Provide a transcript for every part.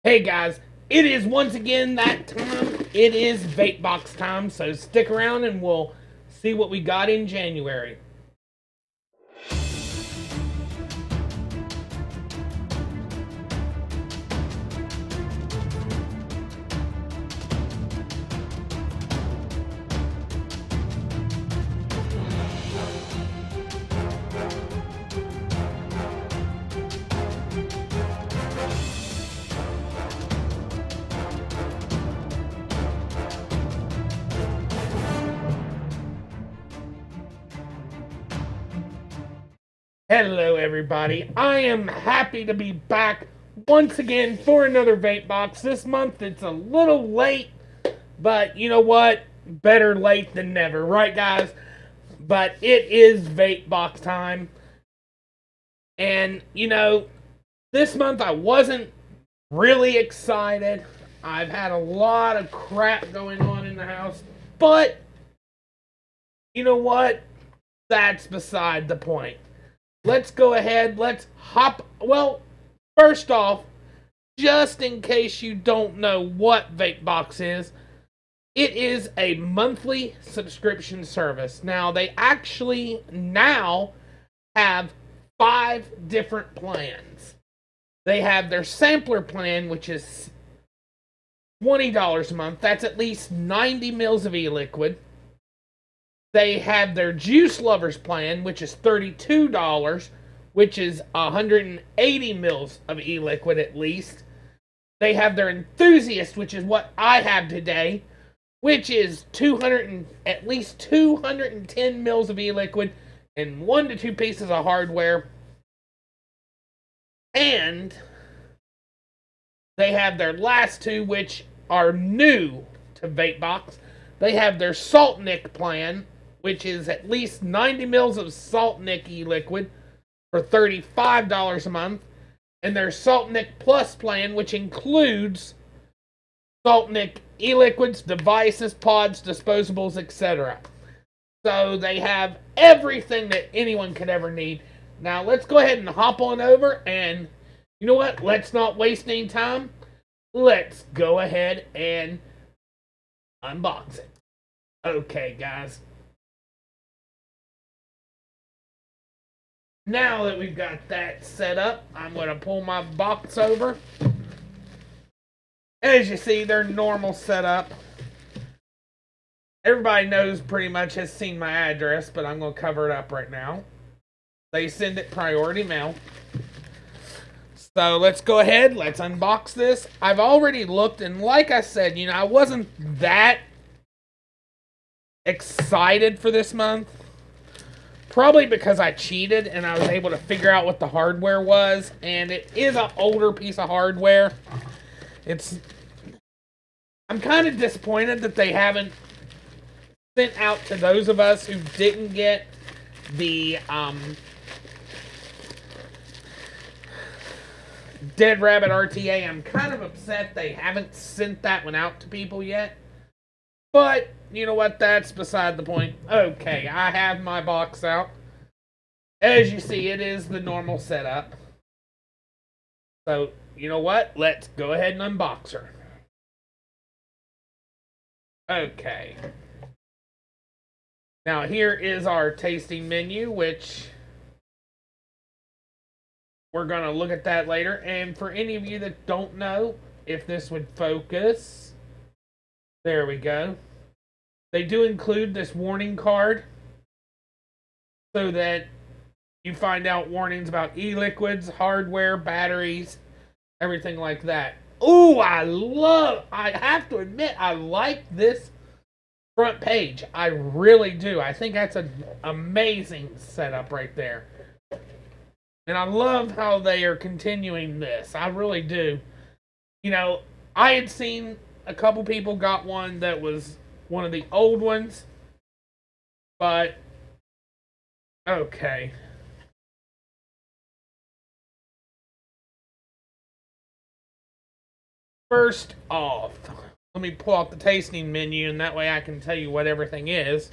Hey guys, it is once again that time. It is Vapebox time, so stick around and we'll see what we got in January. Hello everybody, I am happy to be back once again for another Vapebox. This month it's a little late, but you know what? Better late than never, right guys? But it is Vapebox time. And you know, this month I wasn't really excited. I've had a lot of crap going on in the house, but you know what? That's beside the point. Let's go ahead, let's hop. Well, first off, just in case you don't know what Vapebox is, it is a monthly subscription service. Now, they actually now have 5 different plans. They have their sampler plan, which is $20 a month. That's at least 90 mils of e-liquid. They have their Juice Lovers plan, which is $32, which is 180 mils of e-liquid at least. They have their Enthusiast, which is what I have today, which is at least 210 mils of e-liquid and 1 to 2 pieces of hardware. And they have their last 2, which are new to Vapebox. They have their Salt Nick plan, which is at least 90 mils of Salt Nick e-liquid for $35 a month, and their Salt Nick Plus plan, which includes Salt Nick e-liquids, devices, pods, disposables, etc. So they have everything that anyone could ever need. Now let's go ahead and hop on over, and you know what? Let's not waste any time. Let's go ahead and unbox it. Okay, guys. Now that we've got that set up, I'm going to pull my box over. As you see, they're normal setup. Everybody knows pretty much, has seen my address, but I'm going to cover it up right now. They send it priority mail. So let's go ahead, let's unbox this. I've already looked, and like I said, you know, I wasn't that excited for this month. Probably because I cheated and I was able to figure out what the hardware was. And it is an older piece of hardware. I'm kind of disappointed that they haven't sent out to those of us who didn't get the Dead Rabbit RTA. I'm kind of upset they haven't sent that one out to people yet. But, you know what, that's beside the point. Okay, I have my box out. As you see, it is the normal setup. So, you know what, let's go ahead and unbox her. Okay. Now, here is our tasting menu, which we're going to look at that later. And for any of you that don't know, if this would focus... There we go. They do include this warning card so that you find out warnings about e-liquids, hardware, batteries, everything like that. Ooh, I have to admit, I like this front page. I really do. I think that's an amazing setup right there. And I love how they are continuing this. I really do. You know, I had seen a couple people got one that was one of the old ones, but okay. First off, let me pull out the tasting menu, and that way I can tell you what everything is.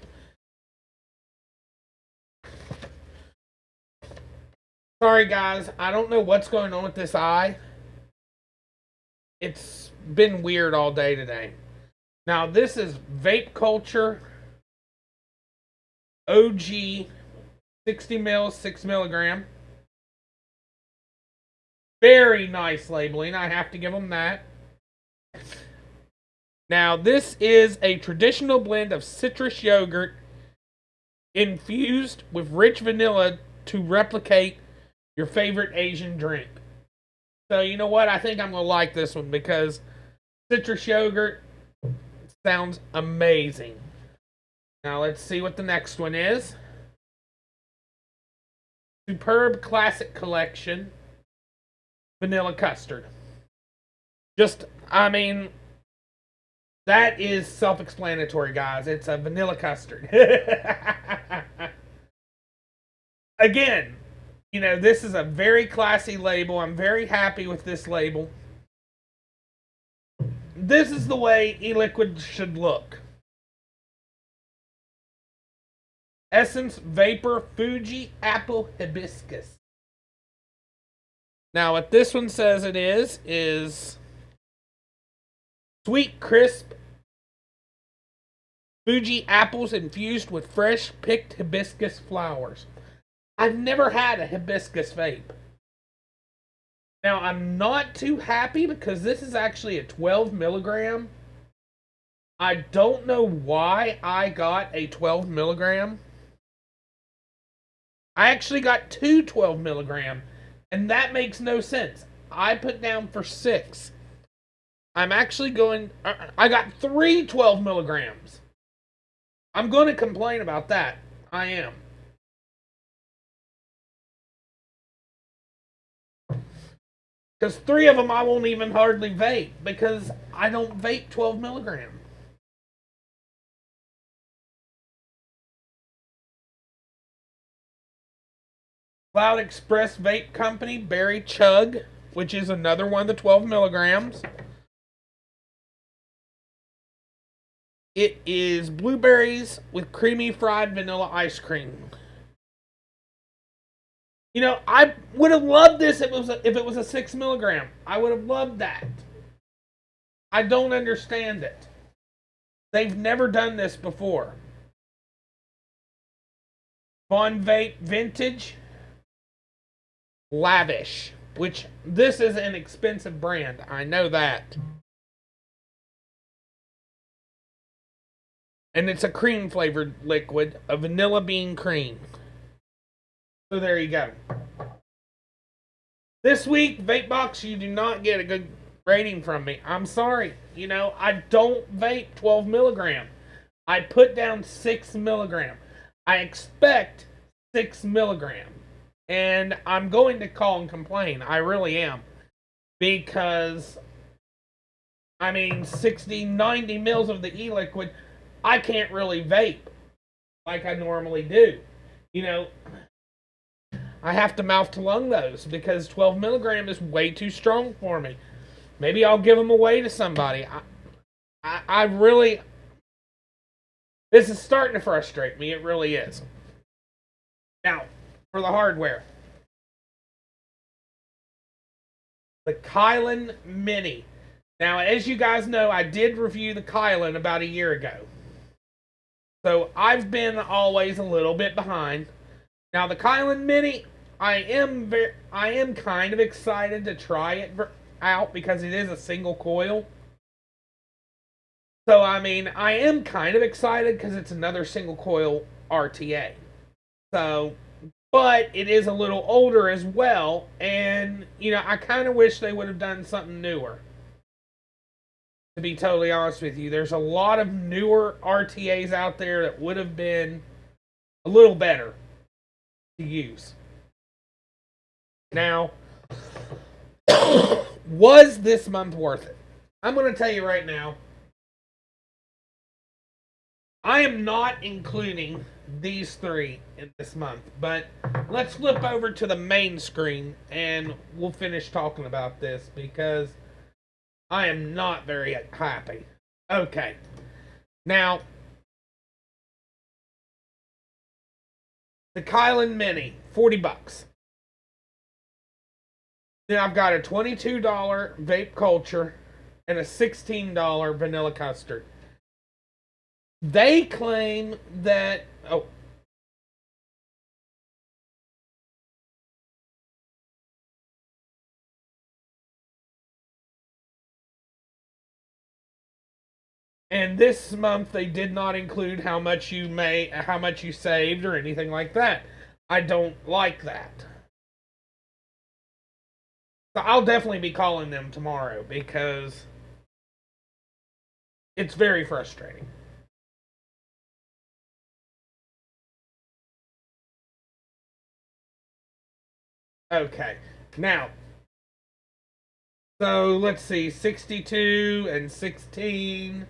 Sorry guys, I don't know what's going on with this eye. it's been weird all day today. Now, this is Vape Culture OG 60 mil, 6 milligram. Very nice labeling. I have to give them that. Now, this is a traditional blend of citrus yogurt infused with rich vanilla to replicate your favorite Asian drink. So, you know what? I think I'm going to like this one because citrus yogurt sounds amazing. Now, let's see what the next one is. Superb Classic Collection Vanilla Custard. Just, I mean, that is self-explanatory, guys. It's a vanilla custard. Again, you know, this is a very classy label. I'm very happy with this label. This is the way e-liquid should look. Essence Vapor Fuji Apple Hibiscus. Now, what this one says it is sweet, crisp Fuji apples infused with fresh picked hibiscus flowers. I've never had a hibiscus vape. Now, I'm not too happy because this is actually a 12 milligram. I don't know why I got a 12 milligram. I actually got two 12 milligram, and that makes no sense. I put down for 6. I'm actually going... I got 3 12 milligrams. I'm going to complain about that. I am. Because 3 of them I won't even hardly vape because I don't vape 12 milligram. Cloud Express Vape Company Berry Chug, which is another one of the 12 milligrams. It is blueberries with creamy fried vanilla ice cream. You know, I would have loved this if it was a 6 milligram. I would have loved that. I don't understand it. They've never done this before. Von Vape Vintage Lavish, which this is an expensive brand. I know that. And it's a cream flavored liquid, a vanilla bean cream. So there you go. This week, Vapebox, you do not get a good rating from me. I'm sorry. You know, I don't vape 12 milligram. I put down 6 milligram. I expect 6 milligram. And I'm going to call and complain. I really am. Because, I mean, 60, 90 mils of the e-liquid, I can't really vape like I normally do. You know, I have to mouth to lung those because 12 milligram is way too strong for me. Maybe I'll give them away to somebody. I really... This is starting to frustrate me. It really is. Now, for the hardware. The Kyln Mini. Now, as you guys know, I did review the Kyln about a year ago. So, I've been always a little bit behind. Now, the Kyln Mini, I am kind of excited to try it out because it is a single coil. So, I mean, I am kind of excited because it's another single coil RTA. So, but it is a little older as well, and, you know, I kind of wish they would have done something newer. To be totally honest with you, there's a lot of newer RTAs out there that would have been a little better to use. Now, was this month worth it? I'm going to tell you right now, I am not including these 3 in this month, but let's flip over to the main screen and we'll finish talking about this because I am not very happy. Okay. Now, the Kyln Mini, $40. Then I've got a $22 Vape Culture and a $16 vanilla custard. They claim that, oh, and this month they did not include how much you saved or anything like that. I don't like that. So I'll definitely be calling them tomorrow because it's very frustrating. Okay. Now, so let's see, 62 and 16.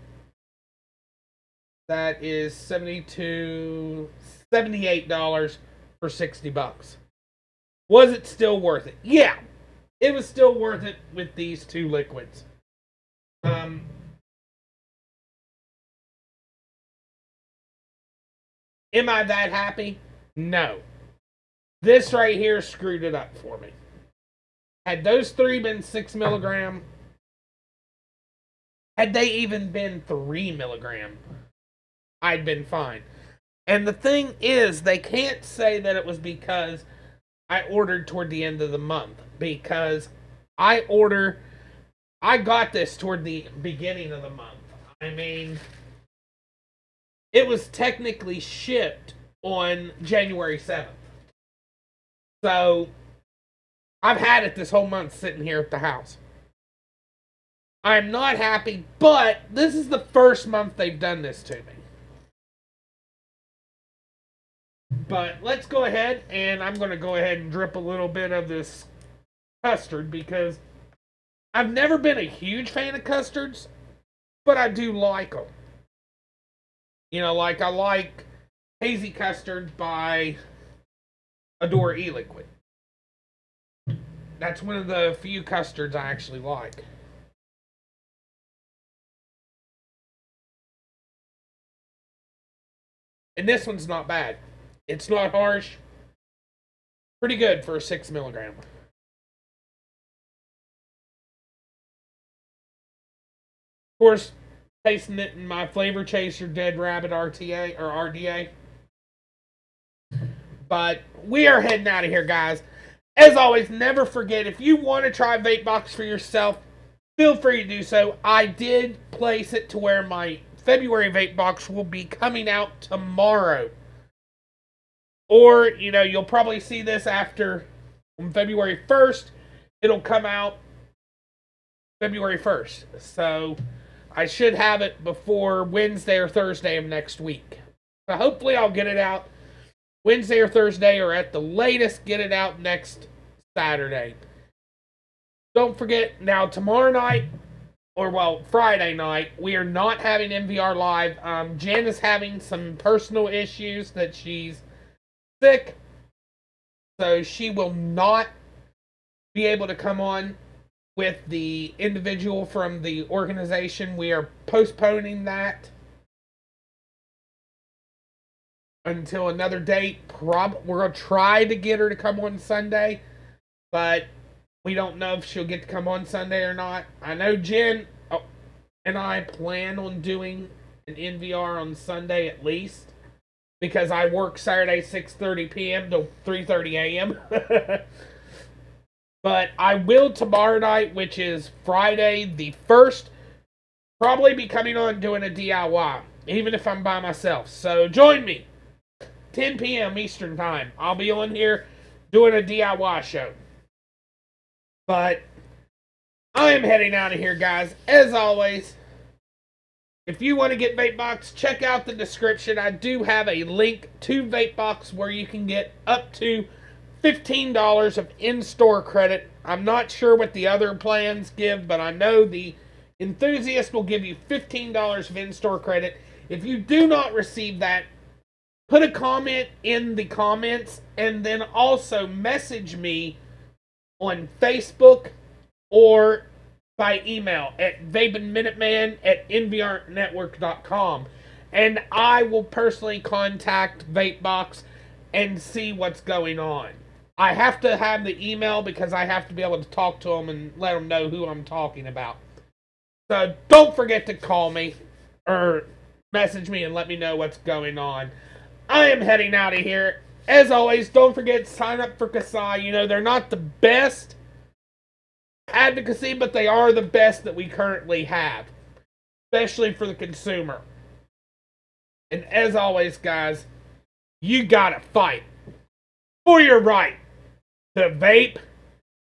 That is 72 $78 for 60 bucks. Was it still worth it? Yeah. It was still worth it with these two liquids. Um am I that happy? No. This right here screwed it up for me. Had those three been 6 milligram, had they even been 3 milligram, I'd been fine. And the thing is, they can't say that it was because I ordered toward the end of the month, because I order I got this toward the beginning of the month. I mean, it was technically shipped on January 7th. So, I've had it this whole month sitting here at the house. I'm not happy, but this is the first month they've done this to me. But let's go ahead, and I'm going to go ahead and drip a little bit of this custard because I've never been a huge fan of custards, but I do like them. You know, like I like hazy custard by Adore E-Liquid. That's one of the few custards I actually like. And this one's not bad. It's not harsh. Pretty good for a 6 milligram. Of course, tasting it in my Flavor Chaser Dead Rabbit RTA or RDA. But we are heading out of here, guys. As always, never forget, if you want to try Vapebox for yourself, feel free to do so. I did place it to where my February Vapebox will be coming out tomorrow. Or, you know, you'll probably see this after on February 1st. It'll come out February 1st. So, I should have it before Wednesday or Thursday of next week. So, hopefully I'll get it out Wednesday or Thursday, or at the latest, get it out next Saturday. Don't forget, now tomorrow night, or well, Friday night, we are not having MVR Live. Jen is having some personal issues that she's sick, so she will not be able to come on with the individual from the organization. We are postponing that until another date. We're going to try to get her to come on Sunday, but we don't know if she'll get to come on Sunday or not. I know Jen and I plan on doing an NVR on Sunday at least, because I work Saturday 6:30 p.m. to 3:30 a.m. But I will tomorrow night, which is Friday the 1st, probably be coming on doing a DIY, even if I'm by myself. So join me, 10 p.m. Eastern Time. I'll be on here doing a DIY show. But I am heading out of here, guys. As always, if you want to get Vapebox, check out the description. I do have a link to Vapebox where you can get up to $15 of in-store credit. I'm not sure what the other plans give, but I know the Enthusiast will give you $15 of in-store credit. If you do not receive that, put a comment in the comments, and then also message me on Facebook or by email at Vapin Minuteman at nvrnetwork.com. And I will personally contact Vapebox and see what's going on. I have to have the email because I have to be able to talk to them and let them know who I'm talking about. So don't forget to call me or message me and let me know what's going on. I am heading out of here. As always, don't forget to sign up for Custard. You know, they're not the best advocacy, but they are the best that we currently have, especially for the consumer. And as always, guys, you gotta fight for your right to vape.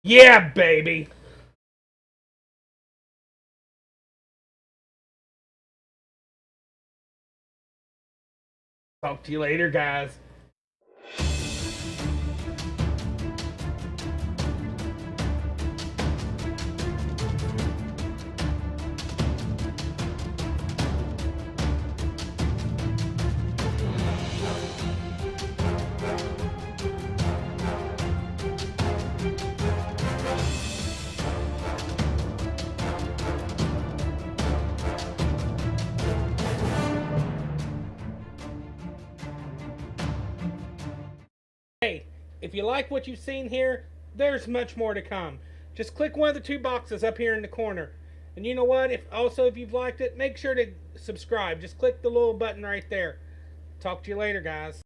Yeah, baby. Talk to you later, guys. Hey, if you like what you've seen here, there's much more to come. Just click one of the two boxes up here in the corner. And you know what? If you've liked it, make sure to subscribe. Just click the little button right there. Talk to you later, guys.